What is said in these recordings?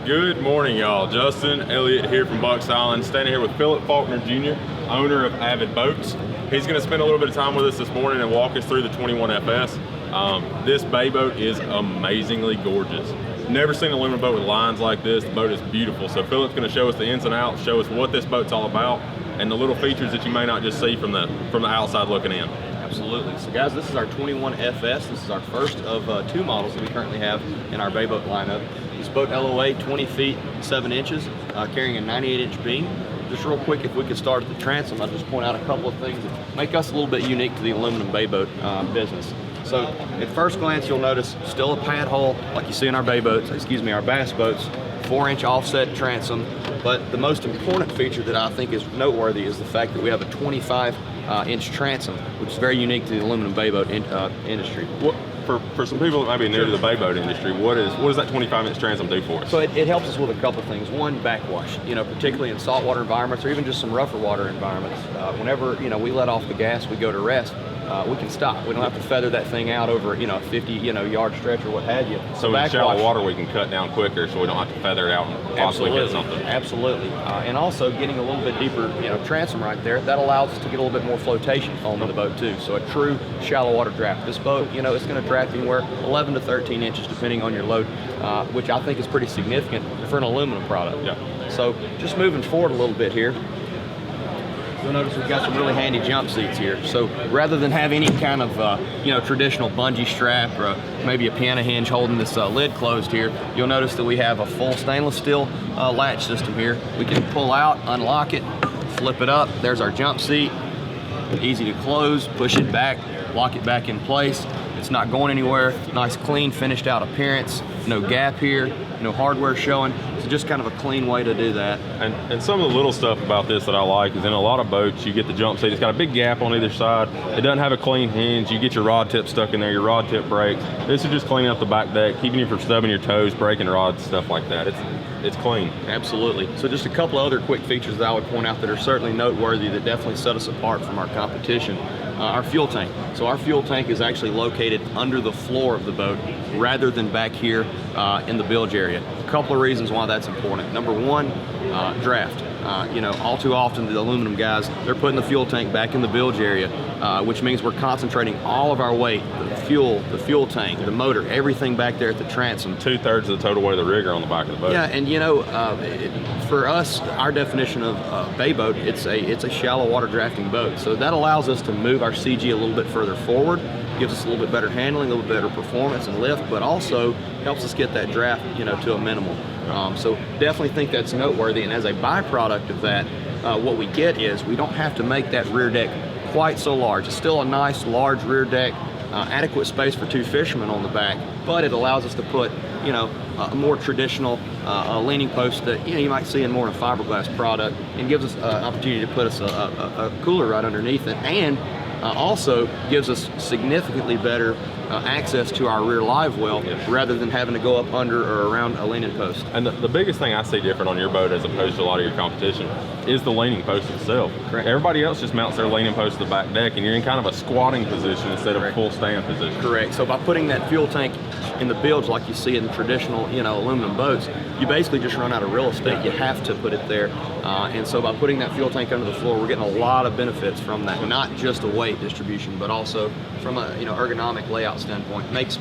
Good morning, y'all. Justin Elliott here from Bucks Island, standing here with Phillip Faulkner Jr., owner of Avid Boats. He's going to spend a little bit of time with us this morning and walk us through the 21FS. This bay boat is amazingly gorgeous. Never seen an aluminum boat with lines like this. The boat is beautiful. So Phillip's going to show us the ins and outs, show us what this boat's all about, and the little features that you may not just see from the outside looking in. Absolutely. So guys, this is our 21FS. This is our first of two models that we currently have in our bay boat lineup. This boat LOA 20 feet 7 inches, carrying a 98-inch beam. Just real quick, if we could start at the transom, I'll just point out a couple of things that make us a little bit unique to the aluminum bay boat business. So at first glance, you'll notice still a pad hull like you see in our bay boats, our bass boats, 4-inch offset transom. But the most important feature that I think is noteworthy is the fact that we have a 25-inch transom, which is very unique to the aluminum bay boat industry. For some people that might be new to the bay boat industry, what does that 25-inch transom do for us? So it helps us with a couple things. One, backwash, particularly in saltwater environments or even just some rougher water environments. Whenever, we let off the gas, we go to rest, we can stop. We don't have to feather that thing out over, a 50, yard stretch or what have you. So in shallow water, we can cut down quicker, so we don't have to feather it out and possibly hit something. Absolutely. And also getting a little bit deeper, transom right there, that allows us to get a little bit more flotation foam in the boat too. So a true shallow water draft. This boat, it's going to draft anywhere 11 to 13 inches depending on your load, which I think is pretty significant for an aluminum product. Yeah. So just moving forward a little bit here, you'll notice we've got some really handy jump seats here. So rather than have any kind of traditional bungee strap or maybe a piano hinge holding this lid closed here, you'll notice that we have a full stainless steel latch system here. We can pull out, unlock it, flip it up. There's our jump seat. Easy to close, push it back, lock it back in place. It's not going anywhere. Nice, clean, finished out appearance. No gap here, no hardware showing. So just kind of a clean way to do that. And some of the little stuff about this that I like is in a lot of boats, you get the jump seat. It's got a big gap on either side. It doesn't have a clean hinge. You get your rod tip stuck in there, your rod tip breaks. This is just cleaning up the back deck, keeping you from stubbing your toes, breaking rods, stuff like that. It's clean. Absolutely. So just a couple of other quick features that I would point out that are certainly noteworthy that definitely set us apart from our competition. Our fuel tank. So our fuel tank is actually located under the floor of the boat rather than back here in the bilge area. A couple of reasons why that's important. Number one, draft. All too often the aluminum guys, they're putting the fuel tank back in the bilge area, which means we're concentrating all of our weight, the fuel tank, the motor, everything back there at the transom. 2/3 of the total weight of the rigger on the back of the boat. Yeah, and for us, our definition of bay boat, it's a shallow water drafting boat. So that allows us to move our CG a little bit further forward, gives us a little bit better handling, a little better performance and lift, but also helps us get that draft, to a minimal. So definitely think that's noteworthy. And as a byproduct of that, what we get is we don't have to make that rear deck quite so large. It's still a nice large rear deck, adequate space for 2 fishermen on the back, but it allows us to put, a more traditional leaning post that you might see in more of a fiberglass product, and gives us an opportunity to put us a cooler right underneath it, and also gives us significantly better access to our rear live well, rather than having to go up under or around a leaning post. And the biggest thing I see different on your boat as opposed to a lot of your competition is the leaning post itself. Correct. Everybody else just mounts their leaning post to the back deck, and you're in kind of a squatting position instead of a full stand position. Correct. So by putting that fuel tank in the bilge like you see in the traditional aluminum boats, you basically just run out of real estate. You have to put it there. And so by putting that fuel tank under the floor, we're getting a lot of benefits from that. Not just a weight distribution, but also from a ergonomic layout standpoint. Makes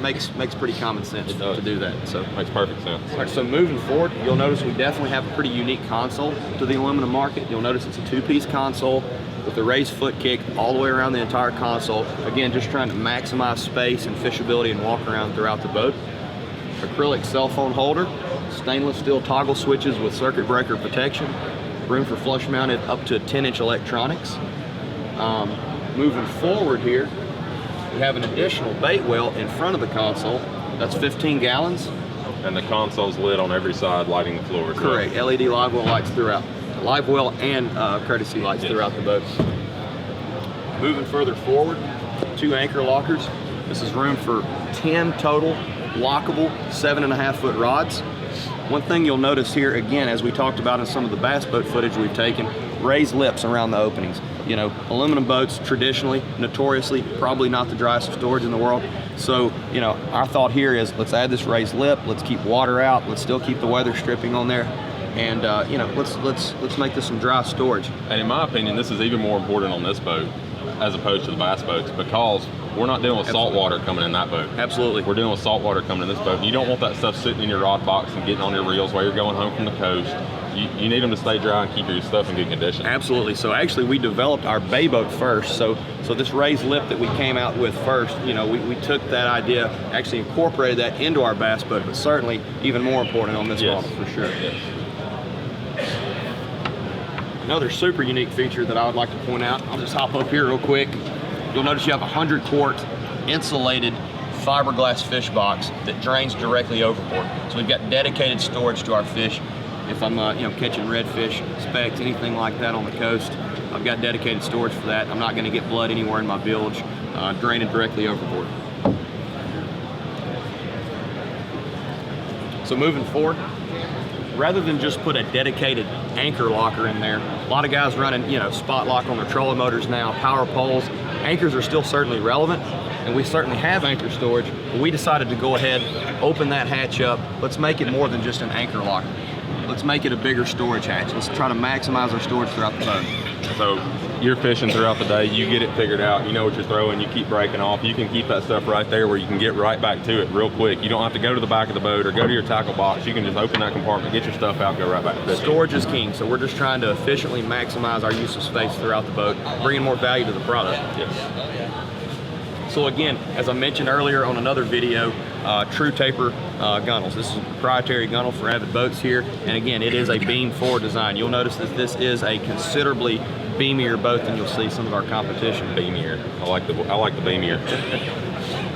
pretty common sense to do that. So makes perfect sense. All right, so moving forward, you'll notice we definitely have a pretty unique console to the aluminum market. You'll notice it's a 2-piece console with a raised foot kick all the way around the entire console. Again, just trying to maximize space and fishability and walk around throughout the boat. Acrylic cell phone holder, stainless steel toggle switches with circuit breaker protection, room for flush mounted up to 10-inch electronics. Moving forward here, we have an additional bait well in front of the console. That's 15 gallons. And the console's lit on every side, lighting the floor. Correct. LED live well lights throughout. Live well and courtesy lights throughout the boat. Moving further forward, 2 anchor lockers. This is room for 10 total lockable 7.5-foot rods. One thing you'll notice here, again, as we talked about in some of the bass boat footage we've taken, raised lips around the openings. You know, aluminum boats traditionally, notoriously, probably not the driest storage in the world. So, you know, our thought here is let's add this raised lip, let's keep water out, let's still keep the weather stripping on there, and you know, let's make this some dry storage. And in my opinion, this is even more important on this boat as opposed to the bass boats, because we're not dealing with salt water coming in that boat. Absolutely. We're dealing with salt water coming in this boat. You don't want that stuff sitting in your rod box and getting on your reels while you're going home from the coast. You need them to stay dry and keep your stuff in good condition. Absolutely. So actually we developed our bay boat first. So this raised lip that we came out with first, you know, we took that idea, actually incorporated that into our bass boat, but certainly even more important on this model for sure. Yes. Another super unique feature that I would like to point out, I'll just hop up here real quick. You'll notice you have a 100-quart insulated fiberglass fish box that drains directly overboard. So we've got dedicated storage to our fish. If I'm you know, catching redfish, specks, anything like that on the coast, I've got dedicated storage for that. I'm not going to get blood anywhere in my bilge, draining directly overboard. So moving forward, rather than just put a dedicated anchor locker in there, a lot of guys running, you know, spot lock on their trolling motors now, power poles. Anchors are still certainly relevant, and we certainly have anchor storage, but we decided to go ahead, open that hatch up. Let's make it more than just an anchor locker. Let's make it a bigger storage hatch. Let's try to maximize our storage throughout the boat. So you're fishing throughout the day, you get it figured out, you know what you're throwing, you keep breaking off, you can keep that stuff right there where you can get right back to it real quick. You don't have to go to the back of the boat or go to your tackle box. You can just open that compartment, get your stuff out, go right back to fishing. Storage is king, so we're just trying to efficiently maximize our use of space throughout the boat, bringing more value to the product. Yes. So again, as I mentioned earlier on another video, True Taper gunnels. This is a proprietary gunnel for Avid Boats here, and again, it is a beam forward design. You'll notice that this is a considerably beamier boat than you'll see some of our competition. Beamier. I like the beamier.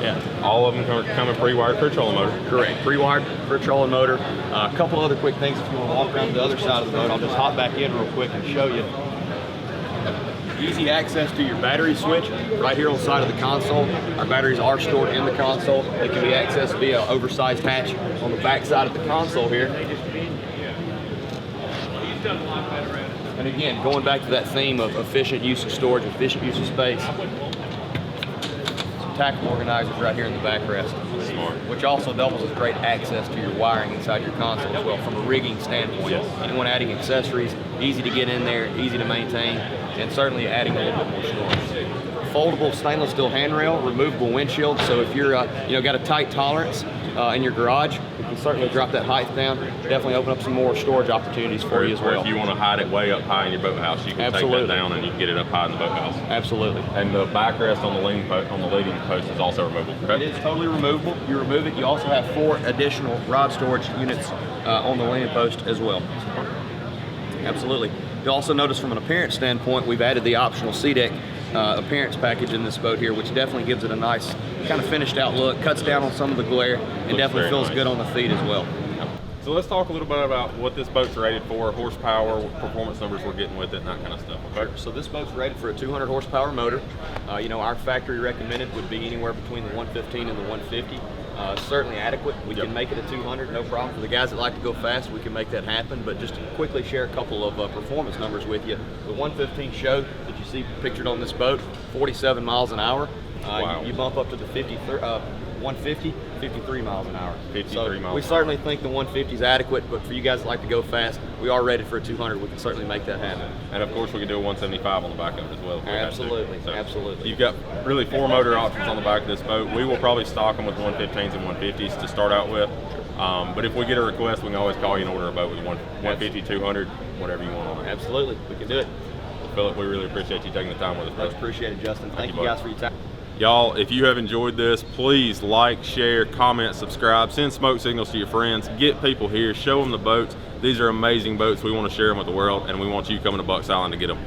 Yeah. All of them come pre-wired for a trolling motor. Correct. Pre-wired for a trolling motor. A couple other quick things if you want to walk around to the other side of the boat. I'll just hop back in real quick and show you. Easy access to your battery switch right here on the side of the console. Our batteries are stored in the console. They can be accessed via an oversized hatch on the back side of the console here. And again, going back to that theme of efficient use of storage, efficient use of space, some tackle organizers right here in the backrest. Smart. Which also doubles as great access to your wiring inside your console as well from a rigging standpoint. Yes. Anyone adding accessories, easy to get in there, easy to maintain, and certainly adding a little bit more storage. Foldable stainless steel handrail, removable windshield, so if you're you know, got a tight tolerance in your garage, you can certainly drop that height down. Definitely open up some more storage opportunities for you as well. Or if you want to hide it way up high in your boathouse, you can take that down and you can get it up high in the boathouse. Absolutely. And the backrest on the leading post is also removable, correct? It is totally removable. You remove it. You also have 4 additional rod storage units on the leading post as well. Absolutely. You'll also notice from an appearance standpoint, we've added the optional SeaDeck appearance package in this boat here, which definitely gives it a nice kind of finished out look, cuts down on some of the glare, and definitely feels good on the feet as well. So let's talk a little bit about what this boat's rated for, horsepower, what performance numbers we're getting with it, and that kind of stuff. Okay? So this boat's rated for a 200 horsepower motor. You know, our factory recommended would be anywhere between the 115 and the 150. Certainly adequate. We can make it a 200, no problem. For the guys that like to go fast, we can make that happen. But just to quickly share a couple of performance numbers with you. The 115 show that you see pictured on this boat, 47 miles an hour. Wow. You bump up to the 150, 53 miles an hour. 53 miles. We certainly think the 150 is adequate, but for you guys that like to go fast, we are rated for a 200. We can certainly make that happen. And of course, we can do a 175 on the back of it as well. Absolutely, So absolutely. You've got really 4 motor options on the back of this boat. We will probably stock them with 115s and 150s to start out with. But if we get a request, we can always call you and order a boat with 150, 200, whatever you want on it. Absolutely, we can do it. Phillip, we really appreciate you taking the time with us. Much appreciated, Justin. Thank you guys for your time. Y'all, if you have enjoyed this, please like, share, comment, subscribe, send smoke signals to your friends, get people here, show them the boats. These are amazing boats. We want to share them with the world, and we want you coming to Bucks Island to get them.